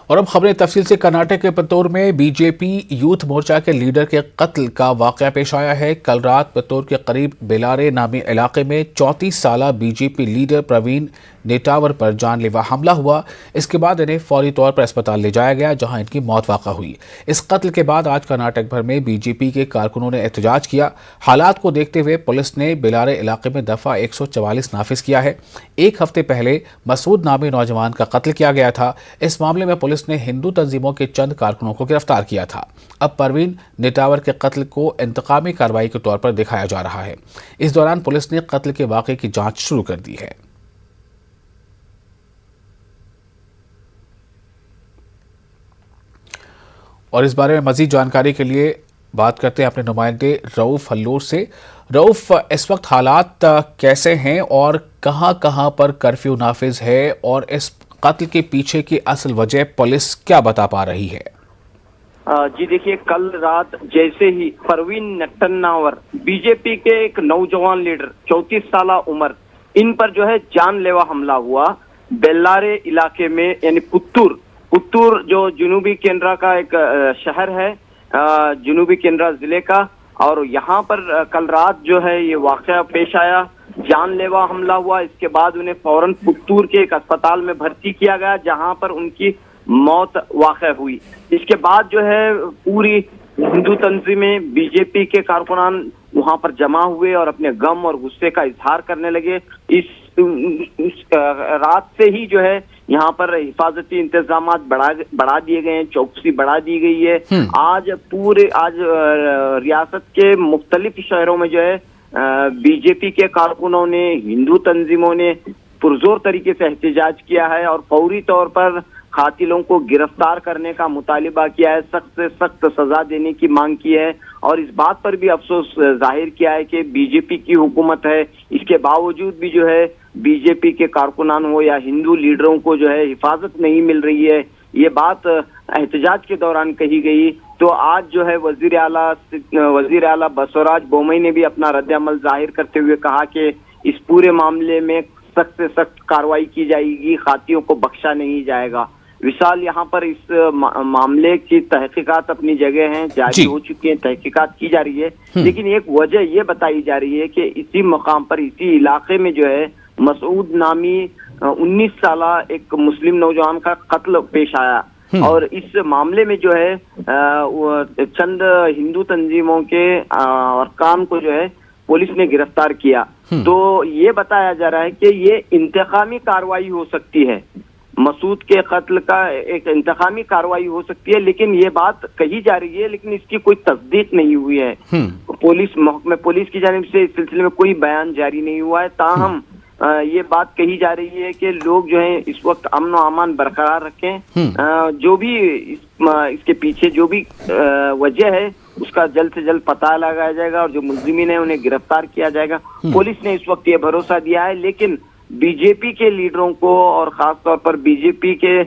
और अब खबरें तफसील से। कर्नाटक के पत्तूर में बीजेपी यूथ मोर्चा के लीडर के कत्ल का वाकया पेश आया है। कल रात पत्तूर के करीब बेलारे नामी इलाके में 34 साला बीजेपी लीडर प्रवीण नेटावर पर जानलेवा हमला हुआ। इसके बाद इन्हें फौरी तौर पर अस्पताल ले जाया गया, जहां इनकी मौत वाक़ा हुई। इस कत्ल के बाद आज कर्नाटक भर में बीजेपी के कारकुनों ने एहतजाज किया। हालात को देखते हुए पुलिस ने बेलारे इलाके में दफा 144 नाफिज किया है। एक हफ्ते पहले मसूद नामी नौजवान का कत्ल किया गया था। इस मामले में पुलिस ने हिंदू तंजीमों के चंद कारकुनों को गिरफ्तार किया था। अब परवीन नेटावर के कत्ल को इंतकामी कार्रवाई के तौर पर दिखाया जा रहा है। इस दौरान पुलिस ने कत्ल के वाक़े की जांच शुरू कर दी है। और इस बारे में मजीद जानकारी के लिए बात करते हैं अपने नुमाइंदे रऊफ हल्लूर से। रऊफ, इस वक्त हालात कैसे हैं और कहां पर कर्फ्यू नाफिज है, और इस कत्ल के पीछे की असल वजह पुलिस क्या बता पा रही है? जी देखिए, कल रात जैसे ही परवीन नेट्टन्नावर बीजेपी के एक नौजवान लीडर 34 साल उम्र, इन पर जो है जानलेवा हमला हुआ बेल्लारे इलाके में, यानी पुत्तूर जो जुनूबी केंद्रा का एक शहर है, जुनूबी केंद्रा जिले का। और यहाँ पर कल रात जो है ये वाकया पेश आया, जानलेवा हमला हुआ। इसके बाद उन्हें फौरन पुत्तूर के एक अस्पताल में भर्ती किया गया, जहां पर उनकी मौत वाक़या हुई। इसके बाद जो है पूरी हिंदू तंजीमें, बीजेपी के कारकुनान वहां पर जमा हुए और अपने गम और गुस्से का इजहार करने लगे। इस रात से ही जो है यहाँ पर हिफाजती इंतजाम बढ़ा दिए गए हैं, चौकसी बढ़ा दी गई है। आज रियासत के मुख्तलिफ शहरों में जो है बीजेपी के कारकुनों ने, हिंदू तंजीमों ने पुरजोर तरीके से एहतजाज किया है और फौरी तौर पर कातिलों को गिरफ्तार करने का मुतालिबा किया है, सख्त से सख्त सजा देने की मांग की है। और इस बात पर भी अफसोस जाहिर किया है कि बीजेपी की हुकूमत है, इसके बावजूद भी जो है बीजेपी के कारकुनान हो या हिंदू लीडरों को जो है हिफाजत नहीं मिल रही है। ये बात एहतजाज के दौरान कही गई। तो आज जो है वजीर आला बसवराज बोम्मई ने भी अपना रद्द-ए-अमल जाहिर करते हुए कहा कि इस पूरे मामले में सख्त से सख्त कार्रवाई की जाएगी, खातियों को बख्शा नहीं जाएगा। विशाल, यहाँ पर इस मामले की तहकीकात अपनी जगह हैं, जारी हो चुकी है, तहकीकात की जा रही है। लेकिन एक वजह ये बताई जा रही है कि इसी मकाम पर, इसी इलाके में जो है मसूद नामी 19 साला एक मुस्लिम नौजवान का कत्ल पेश आया। और इस मामले में जो है चंद हिंदू तंजीमों के अरकान को जो है पुलिस ने गिरफ्तार किया। तो ये बताया जा रहा है कि ये इंतकामी कार्रवाई हो सकती है, मसूद के कत्ल का एक इंतकामी कार्रवाई हो सकती है। लेकिन ये बात कही जा रही है, लेकिन इसकी कोई तस्दीक नहीं हुई है। पुलिस की जानिब से इस सिलसिले में कोई बयान जारी नहीं हुआ है। ताहम ये बात कही जा रही है कि लोग जो है इस वक्त अमन और अमान बरकरार रखें। जो भी इसके पीछे जो भी वजह है उसका जल्द से जल्द पता लगाया जाएगा और जो मुल्जिमीन है उन्हें गिरफ्तार किया जाएगा। पुलिस ने इस वक्त ये भरोसा दिया है। लेकिन बीजेपी के लीडरों को और खास तौर पर बीजेपी के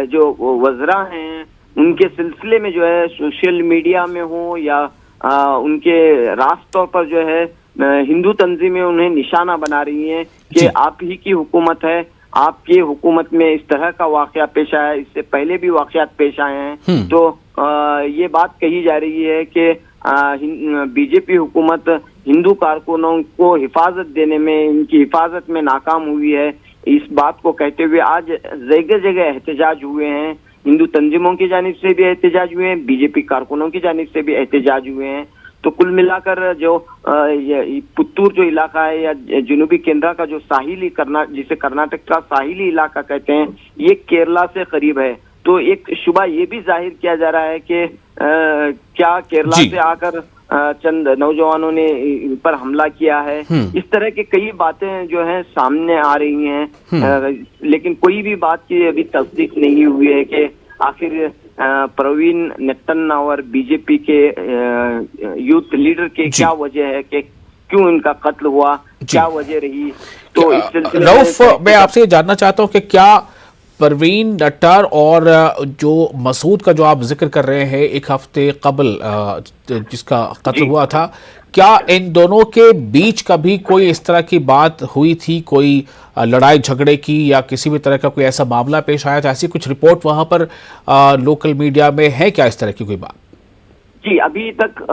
जो वज़रा हैं, उनके सिलसिले में जो है सोशल मीडिया में हो या उनके रास्त तौर पर जो है हिंदू तंजीमें उन्हें निशाना बना रही हैं कि आप ही की हुकूमत है, आपकी हुकूमत में इस तरह का वाकया पेश आया है, इससे पहले भी वाकयात पेश आए हैं। तो ये बात कही जा रही है कि बीजेपी हुकूमत हिंदू कारकुनों को हिफाजत देने में, इनकी हिफाजत में नाकाम हुई है। इस बात को कहते हुए आज जगह जगह एहतजाज हुए हैं, हिंदू तंजीमों की जानिब से भी एहतजाज हुए हैं, बीजेपी कारकुनों की जानिब से भी एहतजाज हुए हैं। तो कुल मिलाकर जो पुत्तूर जो इलाका है या जुनूबी केंद्रा का जो साहिली जिसे कर्नाटक का साहिली इलाका कहते हैं, ये केरला से करीब है। तो एक शुबा ये भी जाहिर किया जा रहा है कि क्या केरला से आकर चंद नौजवानों ने इन पर हमला किया है। इस तरह की कई बातें जो हैं सामने आ रही हैं, लेकिन कोई भी बात की अभी तस्दीक नहीं हुई है कि आखिर प्रवीण नेट्टन्नावर बीजेपी के यूथ लीडर के क्या वजह है कि क्यों इनका कत्ल हुआ, क्या वजह रही। तो इस सिलसिले रऊफ, मैं आपसे जानना चाहता हूं कि क्या परवीन नट्टार और जो मसूद का जो आप जिक्र कर रहे हैं एक हफ्ते कबल जिसका कत्ल हुआ था, क्या इन दोनों के बीच कभी कोई इस तरह की बात हुई थी, कोई लड़ाई झगड़े की या किसी भी तरह का कोई ऐसा मामला पेश आया था? ऐसी कुछ रिपोर्ट वहां पर लोकल मीडिया में है क्या इस तरह की कोई बात? जी, अभी तक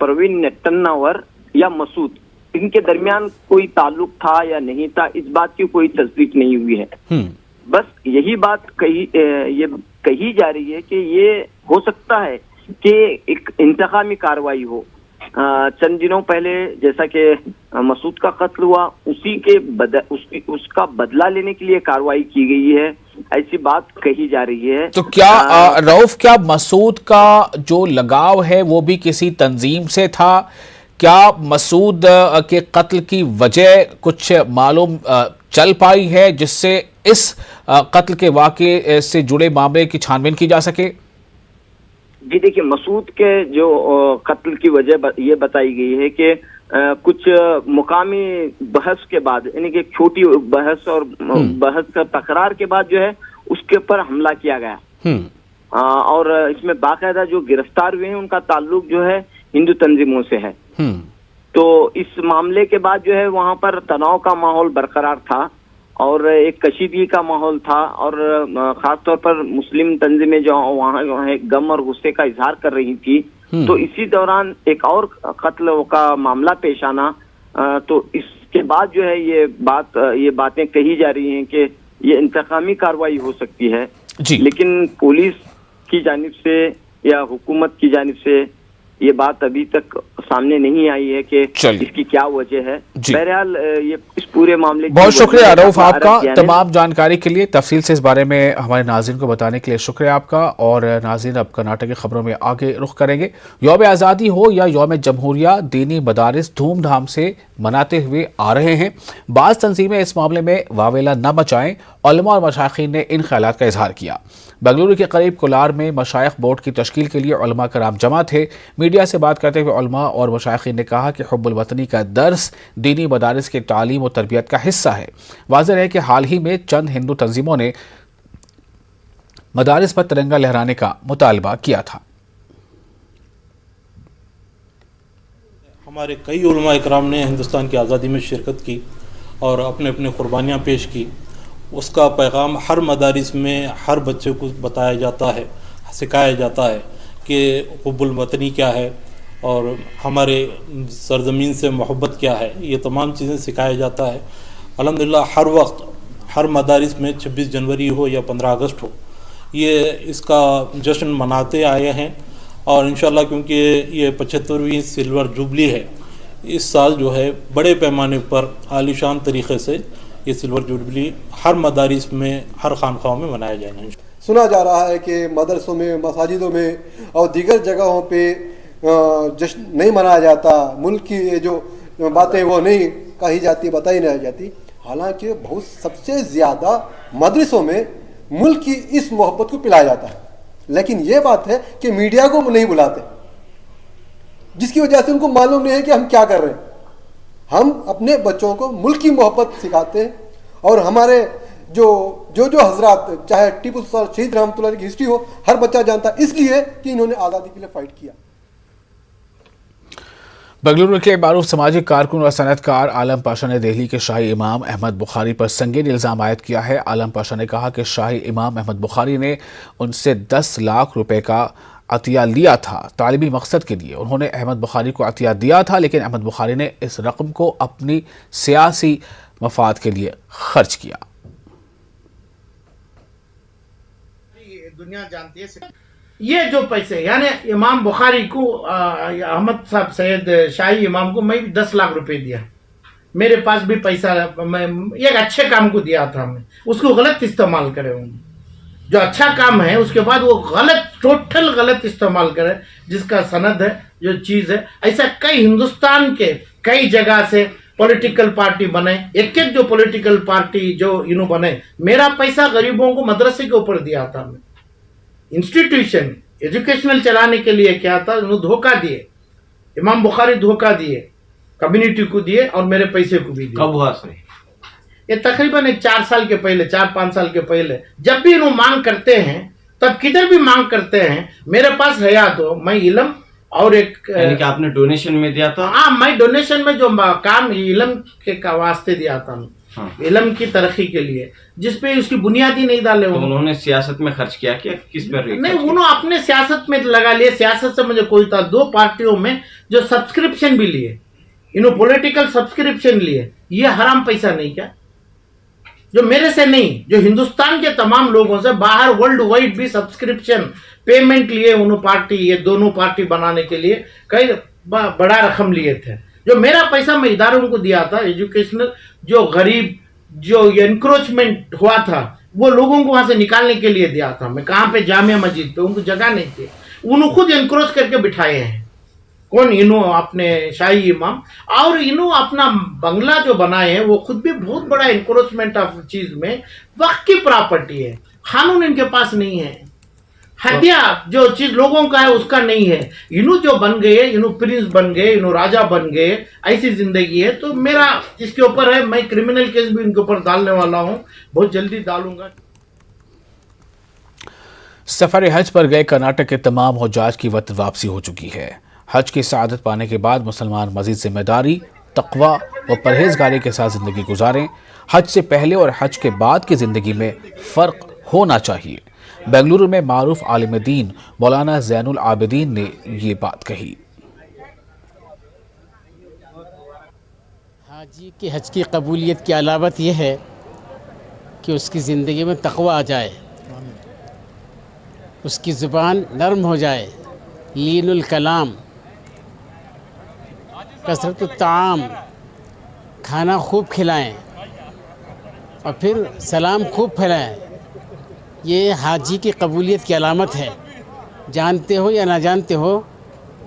परवीन नट्टार या मसूद इनके दरमियान कोई ताल्लुक था या नहीं था, इस बात की कोई तस्दीक नहीं हुई है। बस यही बात ये कही जा रही है कि ये हो सकता है कि एक इंतकामी कार्रवाई हो। चंद दिनों पहले जैसा कि मसूद का कत्ल हुआ, उसका बदला लेने के लिए कार्रवाई की गई है, ऐसी बात कही जा रही है। तो क्या रऊफ, क्या मसूद का जो लगाव है वो भी किसी तंजीम से था? क्या मसूद के कत्ल की वजह कुछ मालूम चल पाई है जिससे इस कत्ल के वाक़े से जुड़े मामले की छानबीन की जा सके? जी देखिए, मसूद के जो कत्ल की वजह ये बताई गई है कि कुछ मुकामी बहस के बाद, यानी कि छोटी बहस और बहस का तकरार के बाद जो है उसके ऊपर हमला किया गया। और इसमें बाकायदा जो गिरफ्तार हुए हैं उनका ताल्लुक जो है हिंदू तंजीमों से है। तो इस मामले के बाद जो है वहां पर तनाव का माहौल बरकरार था और एक कशीदगी का माहौल था, और खासतौर पर मुस्लिम तंजीमें जो वहां गम और गुस्से का इजहार कर रही थी। तो इसी दौरान एक और कत्ल का मामला पेश आना, तो इसके बाद जो है ये बातें कही जा रही हैं कि ये इंतकामी कार्रवाई हो सकती है। लेकिन पुलिस की जानिब से या हुकूमत की जानिब से ये बात अभी तक सामने नहीं आई है कि इसकी क्या वजह है। बहरहाल ये इस पूरे मामले की बहुत शुक्रिया रऊफ आपका तमाम जानकारी के लिए, तफसील से इस बारे में हमारे नाज़रीन को बताने के लिए शुक्रिया आपका। और नाज़रीन, अब कर्नाटक की खबरों में आगे रुख करेंगे। यौम आज़ादी हो या यौम जमहूरिया, दीनी मदारिस धूमधाम से मनाते हुए आ रहे हैं। बाज़ तंजीमें इस मामले में वावेला न मचाएं, उलमा और मशाइखीन ने इन ख्यालात का इजहार किया। बेंगलुरु के करीब कोलार में मशाइख बोर्ड की तश्कील के लिए उलमा कराम जमा थे। मीडिया से बात करते हुए उलमा और मशाइखीन ने कहा कि हुब्बुल वतनी का दर्स दीनी मदारिस के तालीम और तरबियत का हिस्सा है। वाज़ेह है कि हाल ही में चंद हिंदू तंजीमों ने मदारिस पर तिरंगा लहराने का मुतालबा किया था। हमारे कई उलमा इकराम ने हिंदुस्तान की आज़ादी में शिरकत की और अपने अपने कुर्बानियाँ पेश की। उसका पैगाम हर मदारिस में हर बच्चे को बताया जाता है, सिखाया जाता है कि हुब्बुल वतनी क्या है और हमारे सरज़मीन से मोहब्बत क्या है। ये तमाम चीज़ें सिखाया जाता है। अल्हम्दुलिल्लाह हर वक्त हर मदारिस में 26 जनवरी हो या 15 अगस्त हो, ये इसका जश्न मनाते आए हैं। और इंशाल्लाह क्योंकि ये 75वीं सिल्वर जुबली है, इस साल जो है बड़े पैमाने पर आलीशान तरीक़े से ये सिल्वर जुबली हर मदारिस में हर खानखाहों में मनाया जाएगा। सुना जा रहा है कि मदरसों में, मसाजिदों में और दीगर जगहों पे जश्न नहीं मनाया जाता, मुल्क की ये जो बातें वो नहीं कही जाती, बताई नहीं जाती। हालांकि बहुत सबसे ज़्यादा मदरसों में मुल्क की इस मोहब्बत को पिलाया जाता है, लेकिन ये बात है कि मीडिया को नहीं बुलाते, जिसकी वजह से उनको मालूम नहीं है कि हम क्या कर रहे हैं। हम अपने बच्चों को मुल्क की मोहब्बत सिखाते हैं और हमारे जो हजरात, चाहे टीपू सुल्तान शहीद रहमतुल्लाह की हिस्ट्री हो, हर बच्चा जानता है, इसलिए कि इन्होंने आज़ादी के लिए फाइट किया। बेंगलुरु के मारूफ सामाजिक कारकुन और सनतकार आलम पाशा ने दिल्ली के शाही इमाम अहमद बुखारी पर संगीन इल्ज़ाम आयद किया है। आलम पाशा ने कहा कि शाही इमाम अहमद बुखारी ने उनसे 10 लाख रुपए का अतिया लिया था तालिबी मकसद के लिए। उन्होंने अहमद बुखारी को अतिया दिया था, लेकिन अहमद बुखारी ने इस रकम को अपनी सियासी मफाद के लिए खर्च किया। दुनिया जानती है ये जो पैसे, यानी इमाम बुखारी को अहमद साहब सैयद शाही इमाम को मैं 10 लाख रुपए दिया। मेरे पास भी पैसा, मैं एक अच्छे काम को दिया था, मैं उसको गलत इस्तेमाल करे हूँ। जो अच्छा काम है उसके बाद वो गलत, टोटल गलत इस्तेमाल करे, जिसका सनद है, जो चीज़ है। ऐसा कई हिंदुस्तान के कई जगह से पॉलिटिकल पार्टी बने, एक एक जो पॉलिटिकल पार्टी जो इन्हों बने, मेरा पैसा गरीबों को मदरसे के ऊपर दिया था। मैं इंस्टीट्यूशन एजुकेशनल चलाने के लिए क्या था, उन्होंने धोखा दिए, इमाम बुखारी धोखा दिए, कम्युनिटी को दिए और मेरे पैसे को भी दिए। कब हुआ सर? ये तकरीबन एक 4-5 साल के पहले जब भी इन्हों मांग करते हैं, तब किधर भी मांग करते हैं, मेरे पास है तो मैं इलम और एक यानी कि आपने डोनेशन में दिया था? हाँ, मैं डोनेशन में जो काम इलम के वास्ते दिया था, हाँ। इलम की तरक्की के लिए, जिसपे उसकी बुनियादी नहीं डाले। तो उन्होंने सियासत में खर्च किया क्या, किस पर? नहीं, उन्होंने अपने सियासत में लगा लिए। सियासत से मुझे कोई था, 2 पार्टियों में जो सब्सक्रिप्शन भी लिए, इन्होंने पॉलिटिकल सब्सक्रिप्शन लिए, ये हराम पैसा नहीं क्या? जो मेरे से नहीं, जो हिंदुस्तान के तमाम लोगों से, बाहर वर्ल्ड वाइड भी सब्सक्रिप्शन पेमेंट लिए उन्होंने पार्टी, ये दोनों पार्टी बनाने के लिए कई बड़ा रकम लिए थे। जो मेरा पैसा मैं इदारों को दिया था, एजुकेशनल, जो गरीब, जो एनक्रोचमेंट हुआ था, वो लोगों को वहां से निकालने के लिए दिया था। मैं कहाँ पे, जामिया मस्जिद पे, उनको जगह नहीं थी, उन्होंने खुद एनक्रोच करके बिठाए हैं। कौन? इन्हों अपने शाही इमाम, और इन्हों अपना बंगला जो बनाए हैं वो खुद भी बहुत बड़ा एनक्रोचमेंट ऑफ चीज में, वक्त की प्रॉपर्टी है, कानून इनके पास नहीं है, हदिया जो चीज लोगों का है उसका नहीं है। इन्हों जो बन गए, इन्हों प्रिंस बन गए, इन्हों राजा बन गए, ऐसी जिंदगी है। तो मेरा इसके ऊपर है, मैं क्रिमिनल केस भी इनके ऊपर डालने वाला हूं, बहुत जल्दी डालूंगा। सफर हज पर गए कर्नाटक के तमाम हुज्जाज की वतन वापसी हो चुकी है। हज की सआदत पाने के बाद मुसलमान मजीद जिम्मेदारी, तकवा व परहेजगारी के साथ ज़िंदगी गुजारें। हज से पहले और हज के बाद की ज़िंदगी में फ़र्क होना चाहिए। बेंगलुरु में मारूफ आलिम दीन मौलाना ज़ैनुल आबिदीन ने ये बात कही। हाजी की हज की कबूलियत की अलामत यह है कि उसकी ज़िंदगी में तक़वा आ जाए, उसकी ज़ुबान नरम हो जाए, लीनुल कलाम, कसरत ताम, खाना खूब खिलाएं और फिर सलाम खूब फैलाएं। ये हाजी की कबूलियत की अलामत है। जानते हो या ना जानते हो,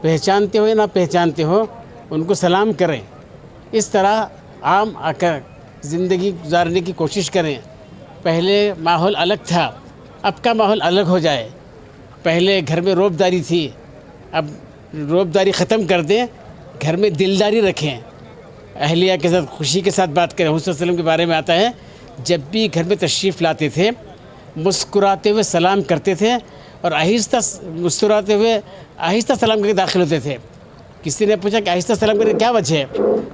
पहचानते हो या ना पहचानते हो, उनको सलाम करें। इस तरह आम आकर ज़िंदगी गुजारने की कोशिश करें। पहले माहौल अलग था, अब का माहौल अलग हो जाए। पहले घर में रोबदारी थी, अब रोबदारी ख़त्म कर दें, घर में दिलदारी रखें, अहलिया के साथ खुशी के साथ बात करें। हुज़ूर सल्लल्लाहु अलैहि वसल्लम के बारे में आता है, जब भी घर में तशरीफ़ लाते थे मुस्कुराते हुए सलाम करते थे और आहिस्ता मुस्कुराते हुए आहिस्ता सलाम करके दाखिल होते थे। किसी ने पूछा कि आहिस्ता सलाम करके क्या वजह है?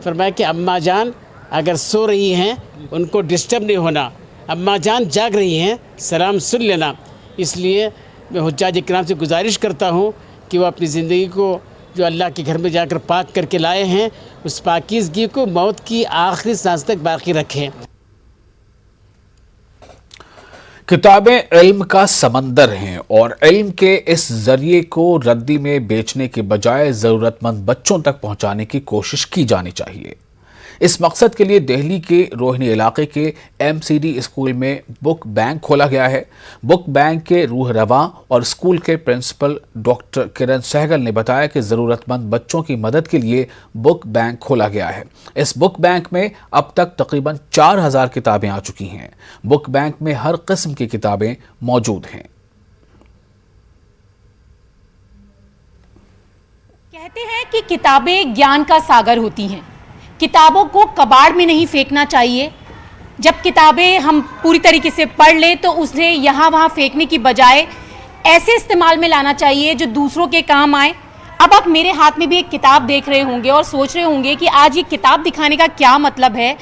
फरमाया कि अम्मा जान अगर सो रही हैं उनको डिस्टर्ब नहीं होना, अम्मा जान जाग रही हैं सलाम सुन लेना। इसलिए मैं हुज्जाज इकराम से गुजारिश करता हूँ कि वो अपनी ज़िंदगी को जो अल्लाह के घर में जाकर पाक करके लाए हैं, उस पाकीज़गी को मौत की आखिरी सांस तक बाकी रखें। किताबें इल्म का समंदर हैं और इल्म के इस जरिए को रद्दी में बेचने के बजाय ज़रूरतमंद बच्चों तक पहुंचाने की कोशिश की जानी चाहिए। इस मकसद के लिए दिल्ली के रोहिणी इलाके के MCD स्कूल में बुक बैंक खोला गया है। बुक बैंक के रूह रवां और स्कूल के प्रिंसिपल डॉक्टर किरण सहगल ने बताया कि ज़रूरतमंद बच्चों की मदद के लिए बुक बैंक खोला गया है। इस बुक बैंक में अब तक तकरीबन 4000 किताबें आ चुकी हैं। बुक बैंक में हर किस्म की किताबें मौजूद हैं। कहते हैं कि किताबें ज्ञान का सागर होती हैं। किताबों को कबाड़ में नहीं फेंकना चाहिए। जब किताबें हम पूरी तरीके से पढ़ लें तो उसे यहाँ वहाँ फेंकने की बजाय ऐसे इस्तेमाल में लाना चाहिए जो दूसरों के काम आए। अब आप मेरे हाथ में भी एक किताब देख रहे होंगे और सोच रहे होंगे कि आज ये किताब दिखाने का क्या मतलब है।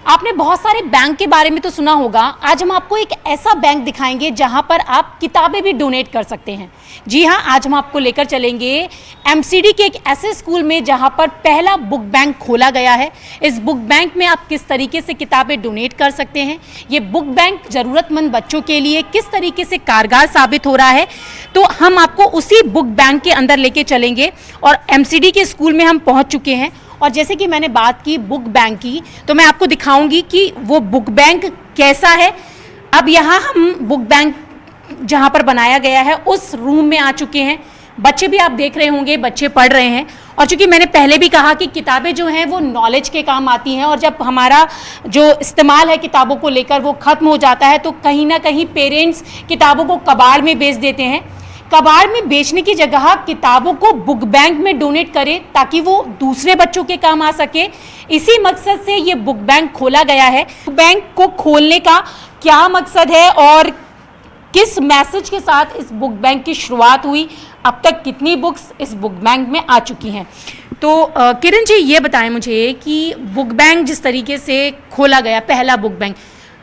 आपने बहुत सारे बैंक के बारे में तो सुना होगा, आज हम आपको एक ऐसा बैंक दिखाएंगे जहां पर आप किताबें भी डोनेट कर सकते हैं। जी हां, आज हम आपको लेकर चलेंगे MCD के एक ऐसे स्कूल में जहां पर पहला बुक बैंक खोला गया है। इस बुक बैंक में आप किस तरीके से किताबें डोनेट कर सकते हैं, ये बुक बैंक ज़रूरतमंद बच्चों के लिए किस तरीके से कारगर साबित हो रहा है, तो हम आपको उसी बुक बैंक के अंदर लेके चलेंगे। और MCD के स्कूल में हम पहुँच चुके हैं और जैसे कि मैंने बात की बुक बैंक की, तो मैं आपको दिखाऊंगी कि वो बुक बैंक कैसा है। अब यहाँ हम बुक बैंक जहाँ पर बनाया गया है उस रूम में आ चुके हैं। बच्चे भी आप देख रहे होंगे, बच्चे पढ़ रहे हैं। और चूंकि मैंने पहले भी कहा कि किताबें जो हैं वो नॉलेज के काम आती हैं और जब हमारा जो इस्तेमाल है किताबों को लेकर वो ख़त्म हो जाता है तो कहीं ना कहीं पेरेंट्स किताबों को कबाड़ में बेच देते हैं। कबाड़ में बेचने की जगह किताबों को बुक बैंक में डोनेट करें ताकि वो दूसरे बच्चों के काम आ सके। इसी मकसद से ये बुक बैंक खोला गया है। बैंक को खोलने का क्या मकसद है और किस मैसेज के साथ इस बुक बैंक की शुरुआत हुई, अब तक कितनी बुक्स इस बुक बैंक में आ चुकी हैं? तो किरण जी ये बताएं मुझे कि बुक बैंक जिस तरीके से खोला गया, पहला बुक बैंक,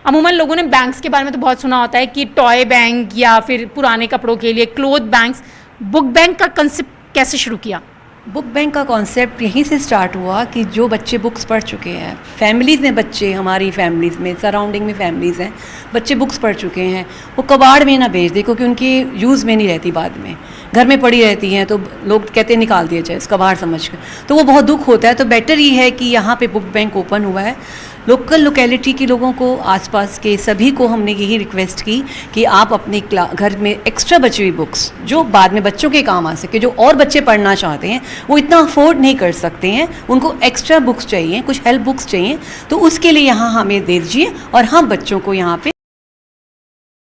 अमूमन लोगों ने बैंक्स के बारे में तो बहुत सुना होता है कि टॉय बैंक या फिर पुराने कपड़ों के लिए क्लोथ बैंक्स, बुक बैंक का कंसेप्ट कैसे शुरू किया? बुक बैंक का कॉन्सेप्ट यहीं से स्टार्ट हुआ कि जो बच्चे बुक्स पढ़ चुके हैं, फैमिलीज़ में बच्चे, हमारी फैमिलीज़ में, सराउंडिंग में फैमिलीज़ हैं, बच्चे बुक्स पढ़ चुके हैं, वो कबाड़ में ना भेज दे क्योंकि उनके यूज़ में नहीं रहती, बाद में घर में पड़ी रहती हैं तो लोग कहते हैं निकाल दिया जाए, इसका कबाड़ समझ कर, तो वो बहुत दुख होता है। तो बेटर ये है कि यहाँ पे बुक बैंक ओपन हुआ है। लोकेलिटी के लोगों को, आसपास के सभी को हमने यही रिक्वेस्ट की कि आप अपने घर में एक्स्ट्रा बची हुई बुक्स जो बाद में बच्चों के काम आ सके, जो और बच्चे पढ़ना चाहते हैं वो इतना अफोर्ड नहीं कर सकते हैं, उनको एक्स्ट्रा बुक्स चाहिए, कुछ हेल्प बुक्स चाहिए, तो उसके लिए यहाँ हमें दे दीजिए और हम बच्चों को यहाँ पे